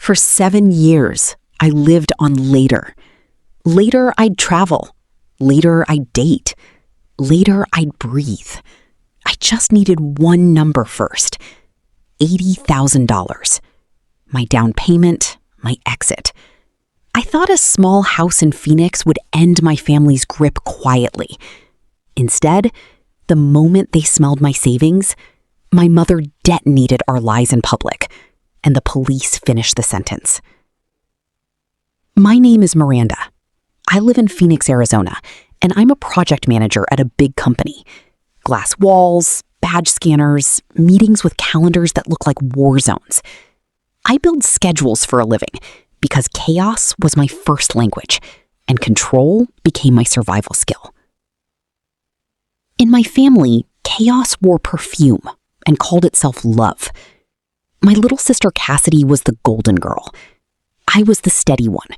For 7 years, I lived on later. Later, I'd travel. Later, I'd date. Later, I'd breathe. I just needed one number first. $80,000. My down payment, my exit. I thought a small house in Phoenix would end my family's grip quietly. Instead, the moment they smelled my savings, my mother detonated our lies in public, and the police finished the sentence. My name is Miranda. I live in Phoenix, Arizona, and I'm a project manager at a big company. Glass walls, badge scanners, meetings with calendars that look like war zones. I build schedules for a living because chaos was my first language, and control became my survival skill. In my family, chaos wore perfume and called itself love. My little sister Cassidy was the golden girl. I was the steady one,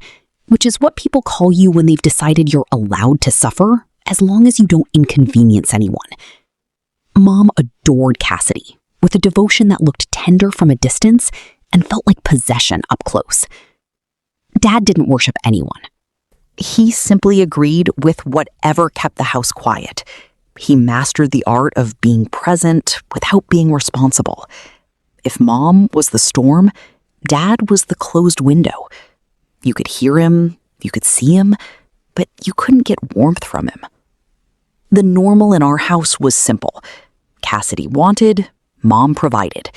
which is what people call you when they've decided you're allowed to suffer as long as you don't inconvenience anyone. Mom adored Cassidy with a devotion that looked tender from a distance and felt like possession up close. Dad didn't worship anyone. He simply agreed with whatever kept the house quiet. He mastered the art of being present without being responsible. If Mom was the storm, Dad was the closed window. You could hear him, you could see him, but you couldn't get warmth from him. The normal in our house was simple. Cassidy wanted, Mom provided.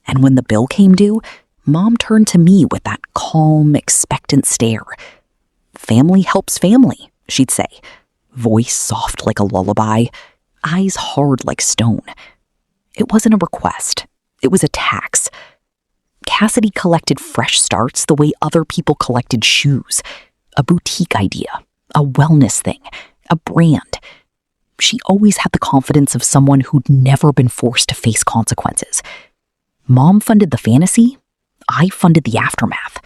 And when the bill came due, Mom turned to me with that calm, expectant stare. Family helps family, she'd say. Voice soft like a lullaby, eyes hard like stone. It wasn't a request. It was a tax. Cassidy collected fresh starts the way other people collected shoes. A boutique idea, a wellness thing, a brand. She always had the confidence of someone who'd never been forced to face consequences. Mom funded the fantasy. I funded the aftermath.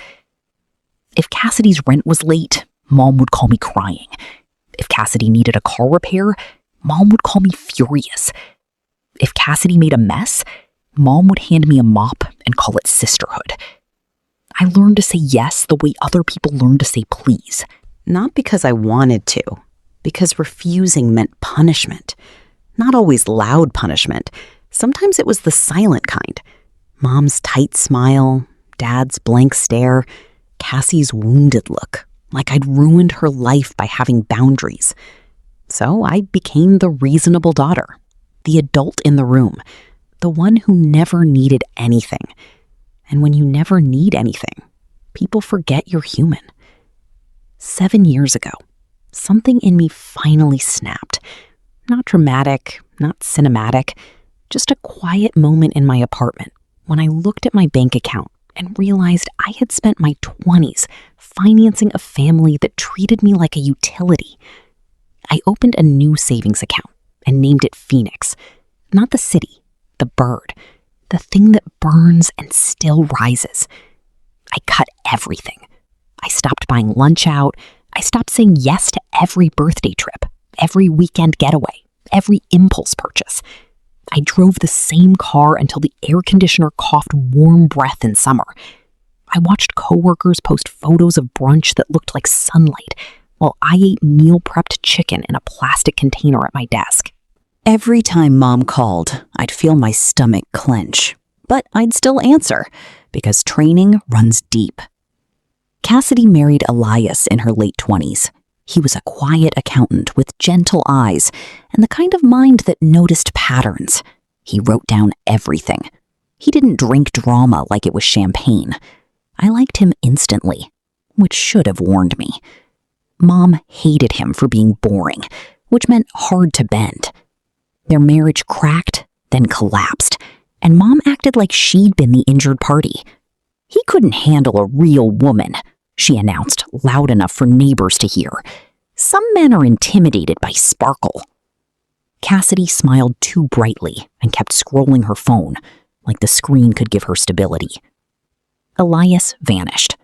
If Cassidy's rent was late, Mom would call me crying. If Cassidy needed a car repair, Mom would call me furious. If Cassidy made a mess, Mom would hand me a mop and call it sisterhood. I learned to say yes the way other people learned to say please. Not because I wanted to, because refusing meant punishment. Not always loud punishment. Sometimes it was the silent kind. Mom's tight smile, Dad's blank stare, Cassie's wounded look, like I'd ruined her life by having boundaries. So I became the reasonable daughter, the adult in the room, the one who never needed anything. And when you never need anything, people forget you're human. 7 years ago, something in me finally snapped. Not dramatic, not cinematic, just a quiet moment in my apartment when I looked at my bank account and realized I had spent my 20s financing a family that treated me like a utility. I opened a new savings account and named it Phoenix, not the city, the bird, the thing that burns and still rises. I cut everything. I stopped buying lunch out. I stopped saying yes to every birthday trip, every weekend getaway, every impulse purchase. I drove the same car until the air conditioner coughed warm breath in summer. I watched coworkers post photos of brunch that looked like sunlight, while I ate meal-prepped chicken in a plastic container at my desk. Every time Mom called, I'd feel my stomach clench, but I'd still answer, because training runs deep. Cassidy married Elias in her late 20s. He was a quiet accountant with gentle eyes and the kind of mind that noticed patterns. He wrote down everything. He didn't drink drama like it was champagne. I liked him instantly, which should have warned me. Mom hated him for being boring, which meant hard to bend. Their marriage cracked, then collapsed, and Mom acted like she'd been the injured party. He couldn't handle a real woman, she announced loud enough for neighbors to hear. Some men are intimidated by sparkle. Cassidy smiled too brightly and kept scrolling her phone, like the screen could give her stability. Elias vanished.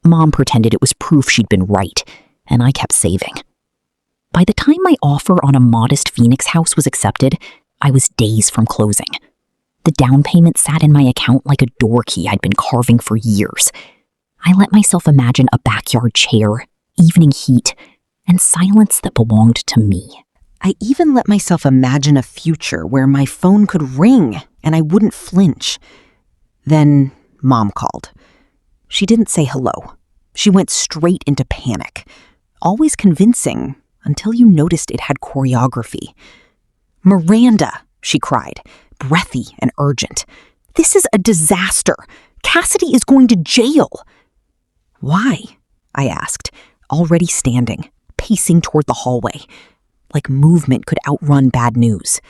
Mom pretended it was proof she'd been right, and I kept saving. By the time my offer on a modest Phoenix house was accepted, I was days from closing. The down payment sat in my account like a door key I'd been carving for years. I let myself imagine a backyard chair, evening heat, and silence that belonged to me. I even let myself imagine a future where my phone could ring and I wouldn't flinch. Then Mom called. She didn't say hello. She went straight into panic, always convincing until you noticed it had choreography. "Miranda," she cried, breathy and urgent. "This is a disaster. Cassidy is going to jail." "Why?" I asked, already standing, pacing toward the hallway, like movement could outrun bad news.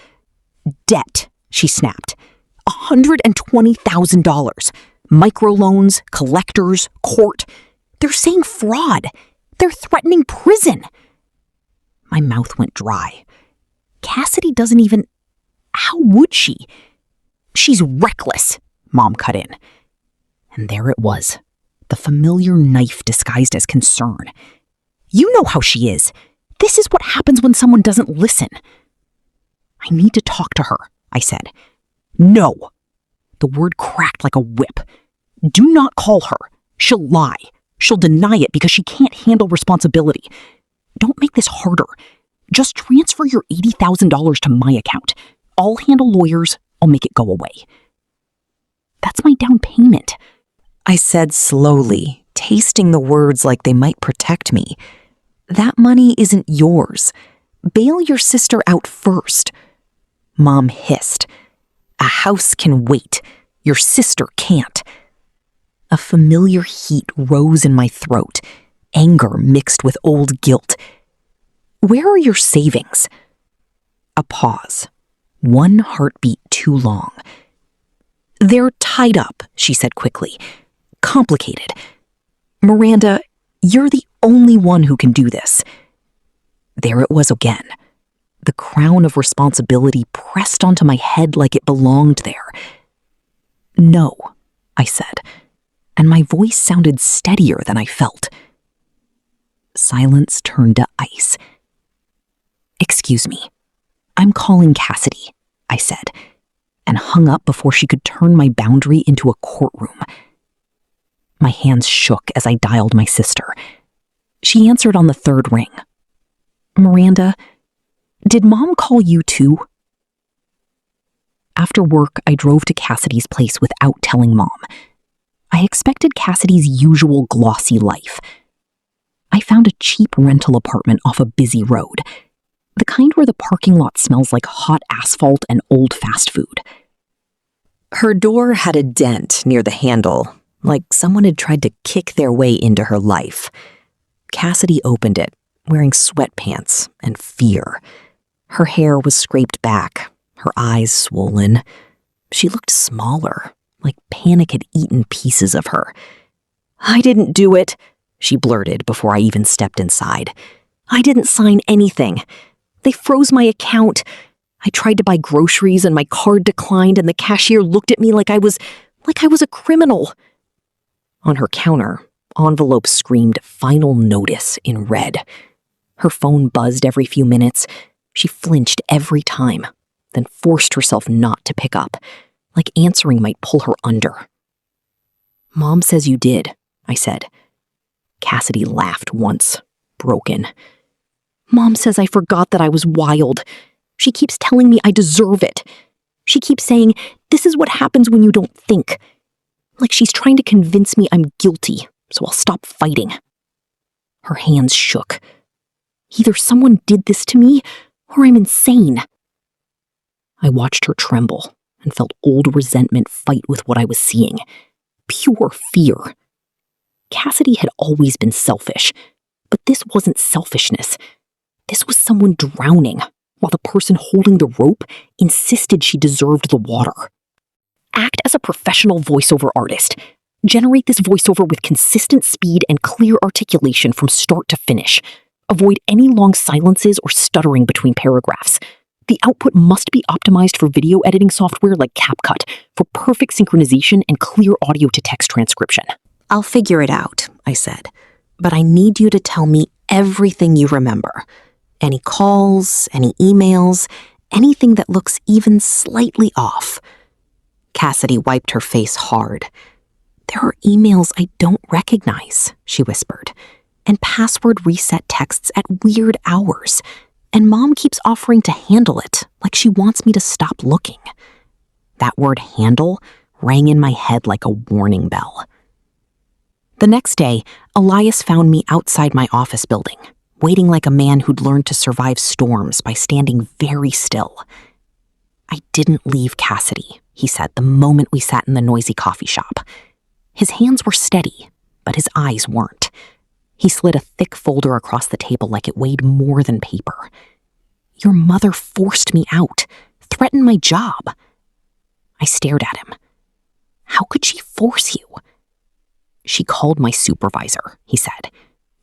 "Debt," she snapped. $120,000. Microloans, collectors, court. They're saying fraud. They're threatening prison. My mouth went dry. Cassidy doesn't even... How would she? "She's reckless," Mom cut in. And there it was, the familiar knife disguised as concern. "You know how she is. This is what happens when someone doesn't listen." "I need to talk to her," I said. "No." The word cracked like a whip. "Do not call her. She'll lie. She'll deny it because she can't handle responsibility. Don't make this harder. Just transfer your $80,000 to my account. I'll handle lawyers. I'll make it go away." "That's my down payment," I said slowly, tasting the words like they might protect me. "That money isn't yours. Bail your sister out first." Mom hissed. "A house can wait. Your sister can't." A familiar heat rose in my throat, anger mixed with old guilt. "Where are your savings?" A pause. One heartbeat too long. "They're tied up," she said quickly. "Complicated. Miranda, you're the only one who can do this." There it was again. The crown of responsibility pressed onto my head like it belonged there. "No," I said, and my voice sounded steadier than I felt. Silence turned to ice. "Excuse me. I'm calling Cassidy," I said, and hung up before she could turn my boundary into a courtroom. My hands shook as I dialed my sister. She answered on the third ring. "Miranda, did Mom call you too?" After work, I drove to Cassidy's place without telling Mom. I expected Cassidy's usual glossy life. I found a cheap rental apartment off a busy road, the kind where the parking lot smells like hot asphalt and old fast food. Her door had a dent near the handle, like someone had tried to kick their way into her life. Cassidy opened it, wearing sweatpants and fear. Her hair was scraped back, her eyes swollen. She looked smaller, like panic had eaten pieces of her. "I didn't do it," she blurted before I even stepped inside. "I didn't sign anything. They froze my account. I tried to buy groceries and my card declined and the cashier looked at me like I was a criminal." On her counter, envelopes screamed "Final Notice" in red. Her phone buzzed every few minutes. She flinched every time, then forced herself not to pick up, like answering might pull her under. "Mom says you did," I said. Cassidy laughed once, broken. "Mom says I forgot that I was wild. She keeps telling me I deserve it. She keeps saying, this is what happens when you don't think. Like she's trying to convince me I'm guilty, so I'll stop fighting." Her hands shook. Either someone did this to me, or I'm insane. I watched her tremble and felt old resentment fight with what I was seeing. Pure fear. Cassidy had always been selfish, but this wasn't selfishness. This was someone drowning, while the person holding the rope insisted she deserved the water. Act as a professional voiceover artist. Generate this voiceover with consistent speed and clear articulation from start to finish. Avoid any long silences or stuttering between paragraphs. The output must be optimized for video editing software like CapCut for perfect synchronization and clear audio-to-text transcription. "I'll figure it out," I said, "but I need you to tell me everything you remember. Any calls, any emails, anything that looks even slightly off." Cassidy wiped her face hard. There are emails I don't recognize, she whispered, and password reset texts at weird hours, and Mom keeps offering to handle it like she wants me to stop looking. That word handle rang in my head like a warning bell. The next day, Elias found me outside my office building, waiting like a man who'd learned to survive storms by standing very still. I didn't leave Cassidy, he said the moment we sat in the noisy coffee shop. His hands were steady, but his eyes weren't. He slid a thick folder across the table like it weighed more than paper. Your mother forced me out, threatened my job. I stared at him. How could she force you? She called my supervisor, he said.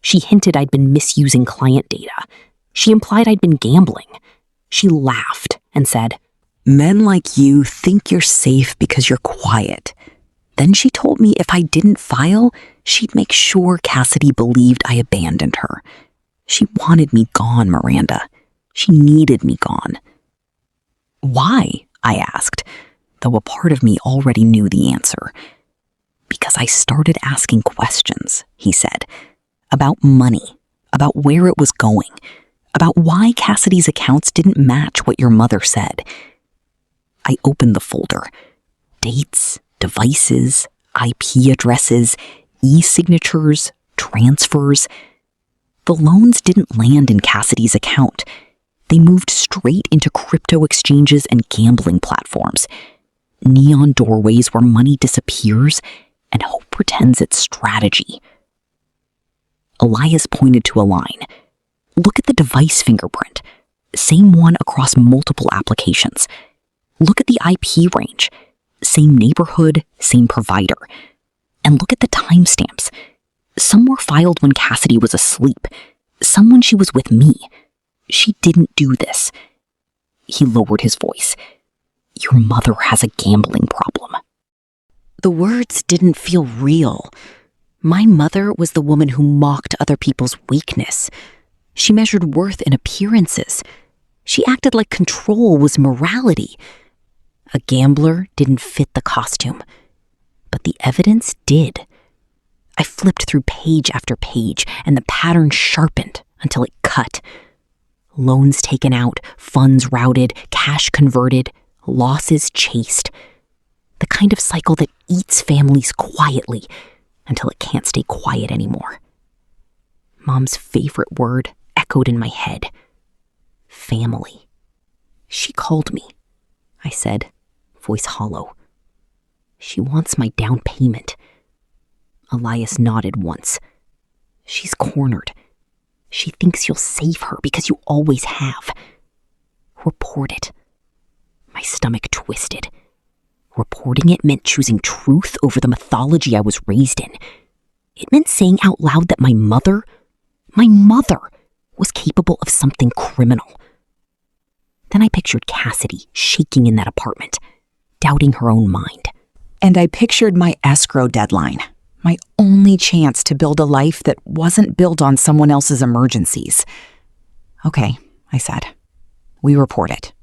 She hinted I'd been misusing client data. She implied I'd been gambling. She laughed and said, "Men like you think you're safe because you're quiet." Then she told me if I didn't file, she'd make sure Cassidy believed I abandoned her. She wanted me gone, Miranda. She needed me gone. Why? I asked, though a part of me already knew the answer. Because I started asking questions, he said, about money, about where it was going, about why Cassidy's accounts didn't match what your mother said. I opened the folder. Dates, devices, IP addresses, e-signatures, transfers. The loans didn't land in Cassidy's account. They moved straight into crypto exchanges and gambling platforms. Neon doorways where money disappears and hope pretends it's strategy. Elias pointed to a line. Look at the device fingerprint. Same one across multiple applications. Look at the IP range. Same neighborhood, same provider. And look at the timestamps. Some were filed when Cassidy was asleep. Some when she was with me. She didn't do this. He lowered his voice. Your mother has a gambling problem. The words didn't feel real. My mother was the woman who mocked other people's weakness. She measured worth in appearances. She acted like control was morality. A gambler didn't fit the costume, but the evidence did. I flipped through page after page, and the pattern sharpened until it cut. Loans taken out, funds routed, cash converted, losses chased. The kind of cycle that eats families quietly until it can't stay quiet anymore. Mom's favorite word echoed in my head. Family. She called me, I said, voice hollow. She wants my down payment. Elias nodded once. She's cornered. She thinks you'll save her because you always have. Report it. My stomach twisted. Reporting it meant choosing truth over the mythology I was raised in. It meant saying out loud that my mother was capable of something criminal. Then I pictured Cassidy shaking in that apartment, doubting her own mind. And I pictured my escrow deadline, my only chance to build a life that wasn't built on someone else's emergencies. Okay, I said. We report it.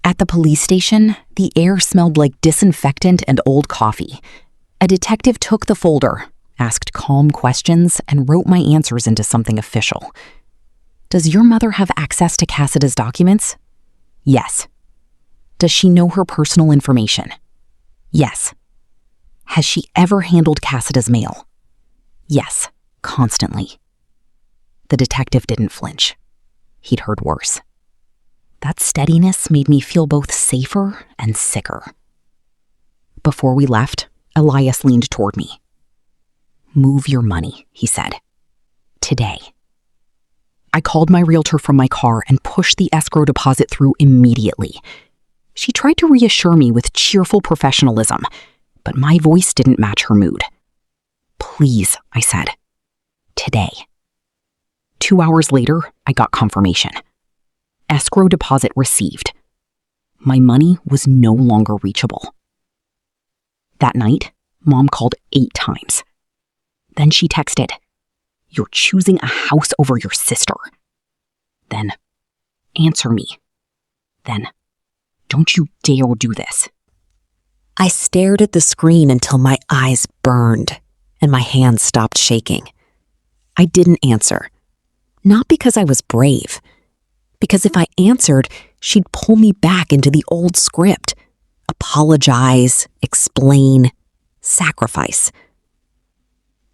At the police station, the air smelled like disinfectant and old coffee. A detective took the folder, asked calm questions, and wrote my answers into something official. Does your mother have access to Cassidy's documents? Yes. Does she know her personal information? Yes. Has she ever handled Cassidy's mail? Yes, constantly. The detective didn't flinch. He'd heard worse. That steadiness made me feel both safer and sicker. Before we left, Elias leaned toward me. Move your money, he said. Today. I called my realtor from my car and pushed the escrow deposit through immediately. She tried to reassure me with cheerful professionalism, but my voice didn't match her mood. Please, I said. Today. 2 hours later, I got confirmation. Escrow deposit received. My money was no longer reachable. That night, Mom called 8 times. Then she texted, "You're choosing a house over your sister." Then, "Answer me." Then, "Don't you dare do this." I stared at the screen until my eyes burned and my hands stopped shaking. I didn't answer. Not because I was brave. Because if I answered, she'd pull me back into the old script. Apologize, explain, sacrifice.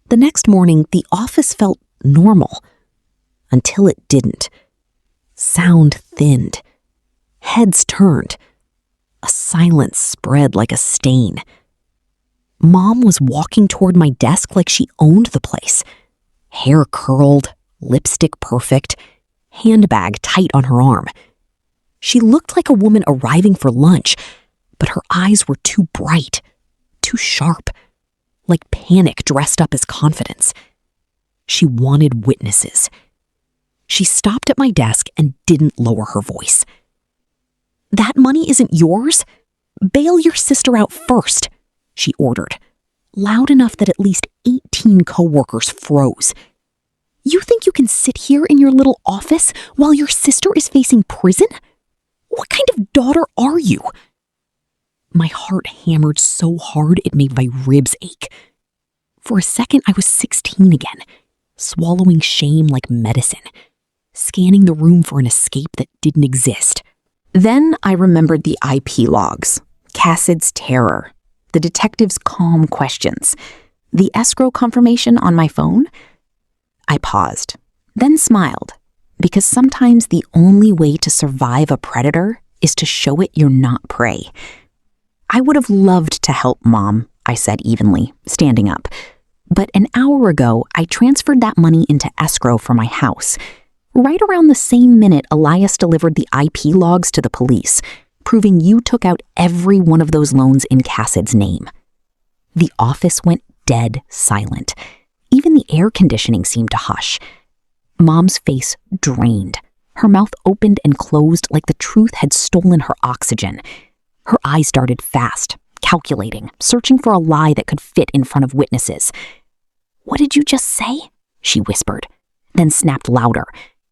The next morning, the office felt normal. Until it didn't. Sound thinned. Heads turned. A silence spread like a stain. Mom was walking toward my desk like she owned the place. Hair curled, lipstick perfect, handbag tight on her arm. She looked like a woman arriving for lunch, but her eyes were too bright, too sharp, like panic dressed up as confidence. She wanted witnesses. She stopped at my desk and didn't lower her voice. "That money isn't yours? Bail your sister out first," she ordered, loud enough that at least 18 coworkers froze. "You think you can sit here in your little office while your sister is facing prison? What kind of daughter are you?" My heart hammered so hard it made my ribs ache. For a second, I was 16 again, swallowing shame like medicine, scanning the room for an escape that didn't exist. Then I remembered the IP logs, Cassid's terror, the detective's calm questions, the escrow confirmation on my phone. I paused, then smiled, because sometimes the only way to survive a predator is to show it you're not prey. "I would have loved to help, Mom," I said evenly, standing up. "But an hour ago, I transferred that money into escrow for my house. Right around the same minute Elias delivered the IP logs to the police, proving you took out every one of those loans in Cassid's name." The office went dead silent. Even the air conditioning seemed to hush. Mom's face drained. Her mouth opened and closed like the truth had stolen her oxygen. Her eyes darted fast, calculating, searching for a lie that could fit in front of witnesses. "What did you just say?" she whispered, then snapped louder.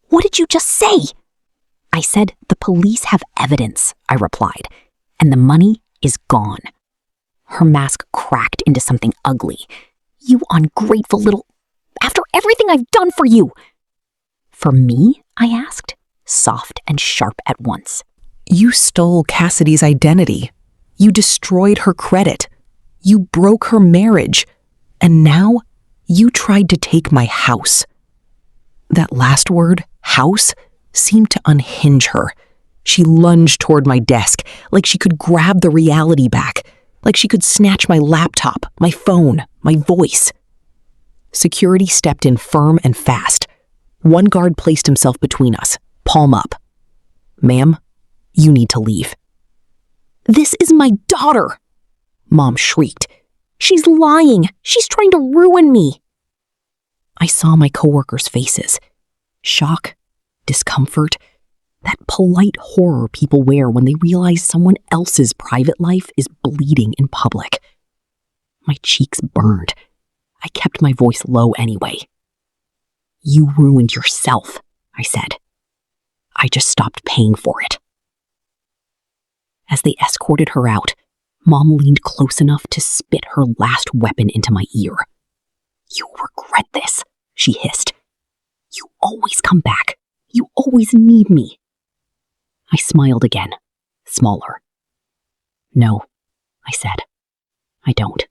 "What did you just say?" "I said the police have evidence," I replied, "and the money is gone." Her mask cracked into something ugly. "You ungrateful little... After everything I've done for you!" "For me?" I asked, soft and sharp at once. "You stole Cassidy's identity. You destroyed her credit. You broke her marriage. And now you tried to take my house." That last word, house, seemed to unhinge her. She lunged toward my desk, like she could grab the reality back, like she could snatch my laptop, my phone, my voice. Security stepped in firm and fast. One guard placed himself between us, palm up. "Ma'am, you need to leave." "This is my daughter!" Mom shrieked. "She's lying! She's trying to ruin me!" I saw my coworkers' faces. Shock, discomfort, that polite horror people wear when they realize someone else's private life is bleeding in public. My cheeks burned. I kept my voice low anyway. "You ruined yourself," I said. "I just stopped paying for it." As they escorted her out, Mom leaned close enough to spit her last weapon into my ear. "You'll regret this," she hissed. "You always come back. You always need me." I smiled again, smaller. "No," I said. "I don't."